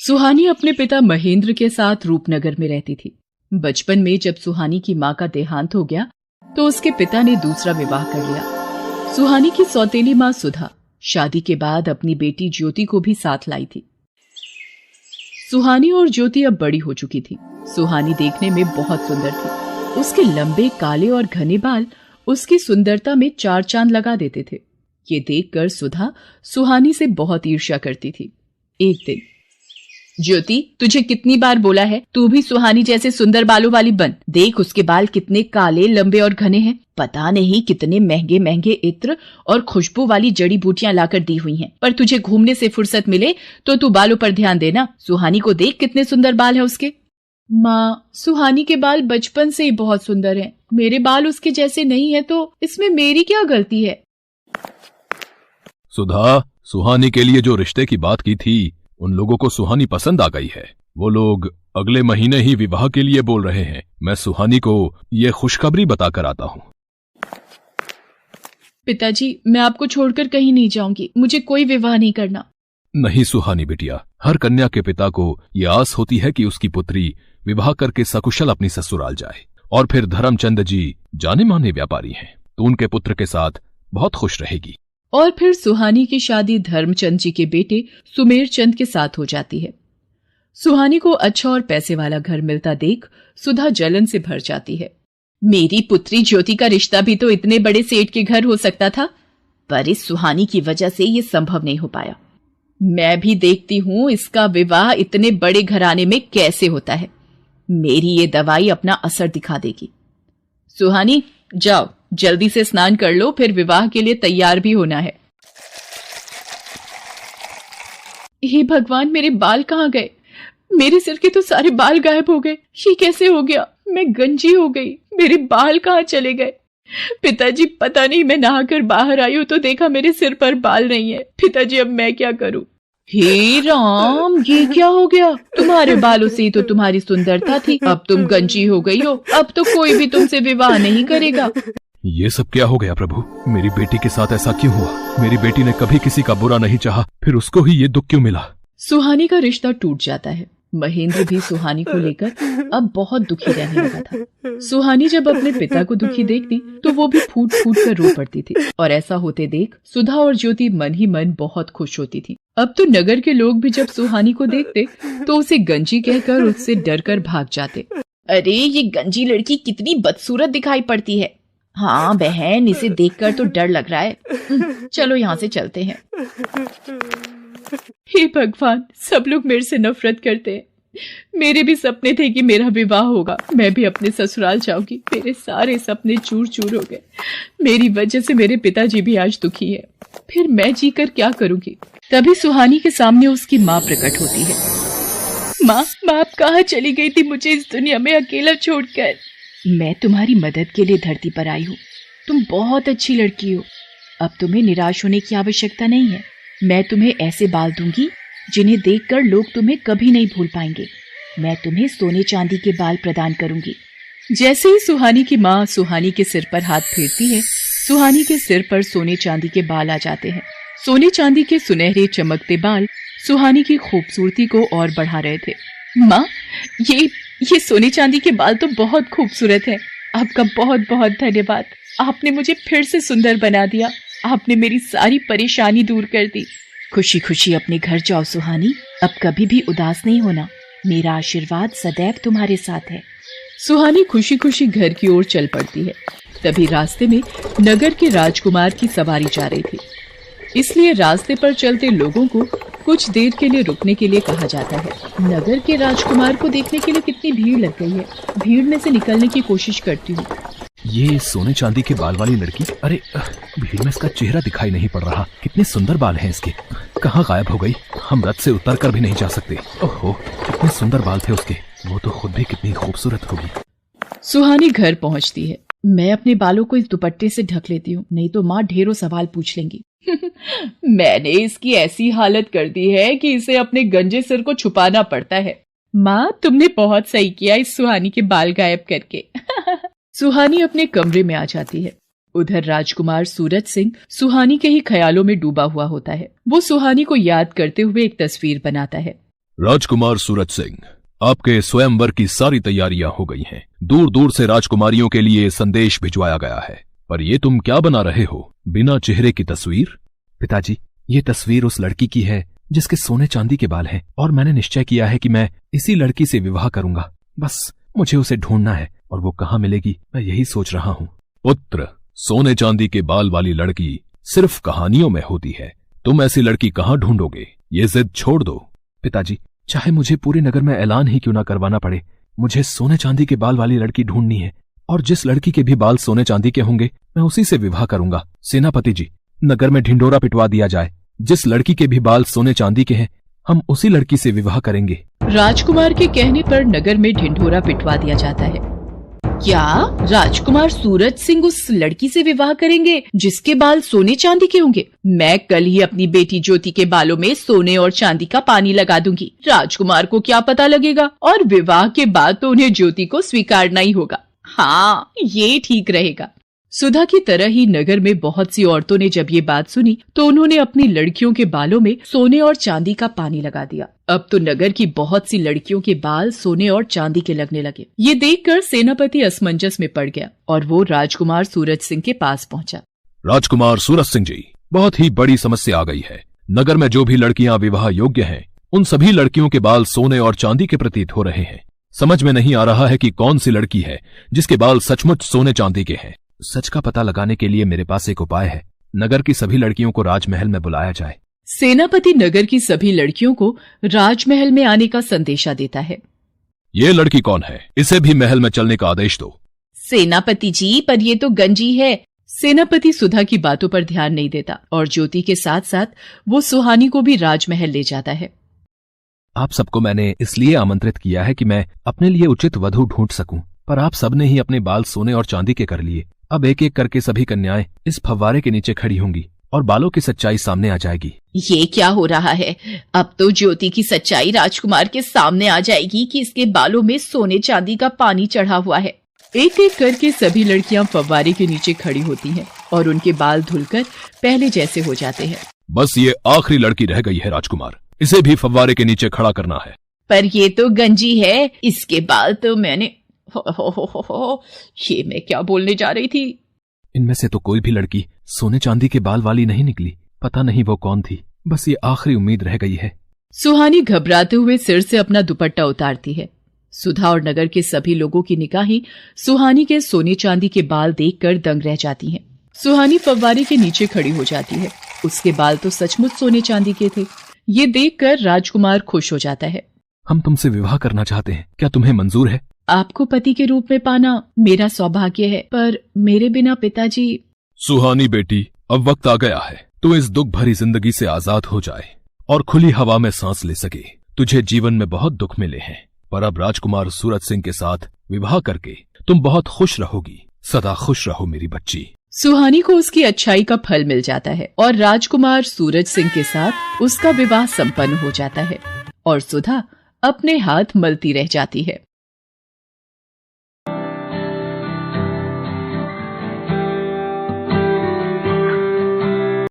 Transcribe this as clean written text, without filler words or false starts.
सुहानी अपने पिता महेंद्र के साथ रूपनगर में रहती थी। बचपन में जब सुहानी की मां का देहांत हो गया तो उसके पिता ने दूसरा विवाह कर लिया। सुहानी की सौतेली मां सुधा शादी के बाद अपनी बेटी ज्योति को भी साथ लाई थी। सुहानी और ज्योति अब बड़ी हो चुकी थी। सुहानी देखने में बहुत सुंदर थी। उसके लंबे काले और घने बाल उसकी सुंदरता में चार चांद लगा देते थे। ये देखकर सुधा सुहानी से बहुत ईर्ष्या करती थी। एक दिन, ज्योति, तुझे कितनी बार बोला है तू भी सुहानी जैसे सुंदर बालों वाली बन। देख उसके बाल कितने काले, लंबे और घने हैं। पता नहीं कितने महंगे महंगे इत्र और खुशबू वाली जड़ी बूटियां लाकर दी हुई हैं। पर तुझे घूमने से फुर्सत मिले तो तू बालों पर ध्यान देना। सुहानी को देख कितने सुंदर बाल है उसके। माँ, सुहानी के बाल बचपन से ही बहुत सुंदर हैं। मेरे बाल उसके जैसे नहीं है तो इसमें मेरी क्या गलती है? सुधा, सुहानी के लिए जो रिश्ते की बात की थी उन लोगों को सुहानी पसंद आ गई है। वो लोग अगले महीने ही विवाह के लिए बोल रहे हैं। मैं सुहानी को ये खुशखबरी बताकर आता हूँ। पिताजी, मैं आपको छोड़कर कहीं नहीं जाऊंगी। मुझे कोई विवाह नहीं करना। नहीं सुहानी बिटिया, हर कन्या के पिता को ये आस होती है कि उसकी पुत्री विवाह करके सकुशल अपनी ससुराल जाए। और फिर धर्मचंद जी जाने माने व्यापारी हैं, तो उनके पुत्र के साथ बहुत खुश रहेगी। और फिर सुहानी की शादी धर्मचंद जी के बेटे सुमेर चंद के साथ हो जाती है। सुहानी को अच्छा और पैसे वाला घर मिलता देख सुधा जलन से भर जाती है। मेरी पुत्री ज्योति का रिश्ता भी तो इतने बड़े सेठ के घर हो सकता था, पर इस सुहानी की वजह से ये संभव नहीं हो पाया। मैं भी देखती हूँ इसका विवाह इतने बड़े घराने में कैसे होता है। मेरी ये दवाई अपना असर दिखा देगी। सुहानी, जाओ जल्दी से स्नान कर लो, फिर विवाह के लिए तैयार भी होना है। हे भगवान, मेरे बाल कहाँ गए? मेरे सिर के तो सारे बाल गायब हो गए। ये कैसे हो गया? मैं गंजी हो गई। मेरे बाल कहाँ चले गए? पिताजी, पता नहीं, मैं नहाकर बाहर आई हूँ तो देखा मेरे सिर पर बाल नहीं है। पिताजी, अब मैं क्या करूँ? हे राम, ये क्या हो गया? तुम्हारे बालों से ही तो तुम्हारी सुंदरता थी, अब तुम गंजी हो गई हो। अब तो कोई भी तुमसे विवाह नहीं करेगा। ये सब क्या हो गया प्रभु? मेरी बेटी के साथ ऐसा क्यों हुआ? मेरी बेटी ने कभी किसी का बुरा नहीं चाहा, फिर उसको ही ये दुख क्यों मिला? सुहानी का रिश्ता टूट जाता है। महेंद्र भी सुहानी को लेकर अब बहुत दुखी रहने लगा था। सुहानी जब अपने पिता को दुखी देखती तो वो भी फूट फूट कर रो पड़ती थी। और ऐसा होते देख सुधा और ज्योति मन ही मन बहुत खुश होती थी। अब तो नगर के लोग भी जब सुहानी को देखते तो उसे गंजी कहकर उससे डर कर भाग जाते। अरे, ये गंजी लड़की कितनी बदसूरत दिखाई पड़ती है। हाँ बहन, इसे देखकर तो डर लग रहा है। चलो यहाँ से चलते हैं। हे भगवान, सब लोग मेरे से नफरत करते हैं। मेरे भी सपने थे कि मेरा विवाह होगा, मैं भी अपने ससुराल जाऊंगी। मेरे सारे सपने चूर चूर हो गए। मेरी वजह से मेरे पिताजी भी आज दुखी है। फिर मैं जीकर क्या करूंगी? तभी सुहानी के सामने उसकी माँ प्रकट होती है। माँ, आप कहाँ चली गई थी मुझे इस दुनिया में अकेला छोड़कर? मैं तुम्हारी मदद के लिए धरती पर आई हूँ। तुम बहुत अच्छी लड़की हो। अब तुम्हें निराश होने की आवश्यकता नहीं है। मैं तुम्हें ऐसे बाल दूंगी जिन्हें देखकर लोग तुम्हें कभी नहीं भूल पाएंगे। मैं तुम्हें सोने चांदी के बाल प्रदान करूंगी। जैसे ही सुहानी की माँ सुहानी के सिर पर हाथ फेरती है, सुहानी के सिर पर सोने चांदी के बाल आ जाते हैं। सोने चांदी के सुनहरे चमकते बाल सुहानी की खूबसूरती को और बढ़ा रहे थे। माँ, ये सोने चांदी के बाल तो बहुत खूबसूरत है। आपका बहुत बहुत धन्यवाद। आपने मुझे फिर से सुंदर बना दिया। आपने मेरी सारी परेशानी दूर कर दी। खुशी खुशी अपने घर जाओ सुहानी। अब कभी भी उदास नहीं होना। मेरा आशीर्वाद सदैव तुम्हारे साथ है। सुहानी खुशी खुशी घर की ओर चल पड़ती है। तभी रास्ते में नगर के राजकुमार की सवारी जा रही थी, इसलिए रास्ते पर चलते लोगों को कुछ देर के लिए रुकने के लिए कहा जाता है। नगर के राजकुमार को देखने के लिए कितनी भीड़ लग गई है। भीड़ में से निकलने की कोशिश करती हूँ। ये सोने चांदी के बाल वाली लड़की, अरे भीड़ में इसका चेहरा दिखाई नहीं पड़ रहा। कितने सुंदर बाल हैं इसके। कहाँ गायब हो गई? हम रथ से उतर कर भी नहीं जा सकते। ओहो, कितने सुंदर बाल थे उसके। वो तो खुद भी कितनी खूबसूरत होगी। सुहानी घर पहुँचती है। मैं अपने बालों को इस दुपट्टे से ढक लेती हूँ, नहीं तो माँ ढेरों सवाल पूछ लेंगी। मैंने इसकी ऐसी हालत कर दी है कि इसे अपने गंजे सिर को छुपाना पड़ता है। माँ, तुमने बहुत सही किया इस सुहानी के बाल गायब करके। सुहानी अपने कमरे में आ जाती है। उधर राजकुमार सूरज सिंह सुहानी के ही ख्यालों में डूबा हुआ होता है। वो सुहानी को याद करते हुए एक तस्वीर बनाता है। राजकुमार सूरज सिंह, आपके स्वयंवर की सारी तैयारियां हो गई हैं। दूर दूर से राजकुमारियों के लिए संदेश भिजवाया गया है। पर ये तुम क्या बना रहे हो? बिना चेहरे की तस्वीर? पिताजी, ये तस्वीर उस लड़की की है जिसके सोने चांदी के बाल हैं, और मैंने निश्चय किया है कि मैं इसी लड़की से विवाह करूंगा। बस मुझे उसे ढूंढना है, और वो कहाँ मिलेगी मैं यही सोच रहा हूँ। पुत्र, सोने चांदी के बाल वाली लड़की सिर्फ कहानियों में होती है। तुम ऐसी लड़की कहाँ ढूंढोगे? ये जिद छोड़ दो। पिताजी, चाहे मुझे पूरे नगर में ऐलान ही क्यों ना करवाना पड़े, मुझे सोने चांदी के बाल वाली लड़की ढूंढनी है, और जिस लड़की के भी बाल सोने चांदी के होंगे मैं उसी से विवाह करूंगा। सेनापति जी, नगर में ढिंडोरा पिटवा दिया जाए। जिस लड़की के भी बाल सोने चांदी के हैं हम उसी लड़की से विवाह करेंगे। राजकुमार के कहने पर नगर में ढिंढोरा पिटवा दिया जाता है। क्या राजकुमार सूरज सिंह उस लड़की से विवाह करेंगे जिसके बाल सोने चांदी के होंगे? मैं कल ही अपनी बेटी ज्योति के बालों में सोने और चांदी का पानी लगा दूंगी। राजकुमार को क्या पता लगेगा, और विवाह के बाद तो उन्हें ज्योति को स्वीकारना ही होगा। हाँ, ये ठीक रहेगा। सुधा की तरह ही नगर में बहुत सी औरतों ने जब ये बात सुनी तो उन्होंने अपनी लड़कियों के बालों में सोने और चांदी का पानी लगा दिया। अब तो नगर की बहुत सी लड़कियों के बाल सोने और चांदी के लगने लगे। ये देखकर सेनापति असमंजस में पड़ गया और वो राजकुमार सूरज सिंह के पास पहुंचा। राजकुमार सूरज सिंह जी, बहुत ही बड़ी समस्या आ गई है। नगर में जो भी लड़कियां विवाह योग्य हैं, उन सभी लड़कियों के बाल सोने और चांदी के प्रतीत हो रहे हैं। समझ में नहीं आ रहा है कि कौन सी लड़की है जिसके बाल सचमुच सोने चांदी के हैं। सच का पता लगाने के लिए मेरे पास एक उपाय है। नगर की सभी लड़कियों को राजमहल में बुलाया जाए। सेनापति नगर की सभी लड़कियों को राजमहल में आने का संदेशा देता है। ये लड़की कौन है? इसे भी महल में चलने का आदेश दो। सेनापति जी, पर ये तो गंजी है। सेनापति सुधा की बातों पर ध्यान नहीं देता और ज्योति के साथ साथ वो सुहानी को भी राजमहल ले जाता है। आप सबको मैंने इसलिए आमंत्रित किया है कि मैं अपने लिए उचित वधू ढूंढ सकूं, पर आप सबने ही अपने बाल सोने और चांदी के कर लिए। अब एक एक करके सभी कन्याएं इस फव्वारे के नीचे खड़ी होंगी और बालों की सच्चाई सामने आ जाएगी। ये क्या हो रहा है? अब तो ज्योति की सच्चाई राजकुमार के सामने आ जाएगी कि इसके बालों में सोने चांदी का पानी चढ़ा हुआ है। एक एक करके सभी लड़कियां फव्वारे के नीचे खड़ी होती हैं और उनके बाल धुलकर पहले जैसे हो जाते हैं। बस ये आखिरी लड़की रह गई है राजकुमार, इसे भी फव्वारे के नीचे खड़ा करना है। पर ये तो गंजी है, इसके बाल तो मैंने ये मैं क्या बोलने जा रही थी। इनमें से तो कोई भी लड़की सोने चांदी के बाल वाली नहीं निकली। पता नहीं वो कौन थी। बस ये आखिरी उम्मीद रह गई है। सुहानी घबराते हुए सिर से अपना दुपट्टा उतारती है। सुधा और नगर के सभी लोगों की निगाहें सुहानी के सोने चांदी के बाल देखकर दंग रह जाती हैं। सुहानी फव्वारे के नीचे खड़ी हो जाती है। उसके बाल तो सचमुच सोने चांदी के थे। ये देखकर राजकुमार खुश हो जाता है। हम तुमसे विवाह करना चाहते हैं, क्या तुम्हें मंजूर है? आपको पति के रूप में पाना मेरा सौभाग्य है, पर मेरे बिना पिताजी। सुहानी बेटी, अब वक्त आ गया है तू इस दुख भरी जिंदगी से आजाद हो जाए और खुली हवा में सांस ले सके। तुझे जीवन में बहुत दुख मिले हैं, पर अब राजकुमार सूरज सिंह के साथ विवाह करके तुम बहुत खुश रहोगी। सदा खुश रहो मेरी बच्ची। सुहानी को उसकी अच्छाई का फल मिल जाता है और राजकुमार सूरज सिंह के साथ उसका विवाह संपन्न हो जाता है और सुधा अपने हाथ मलती रह जाती है।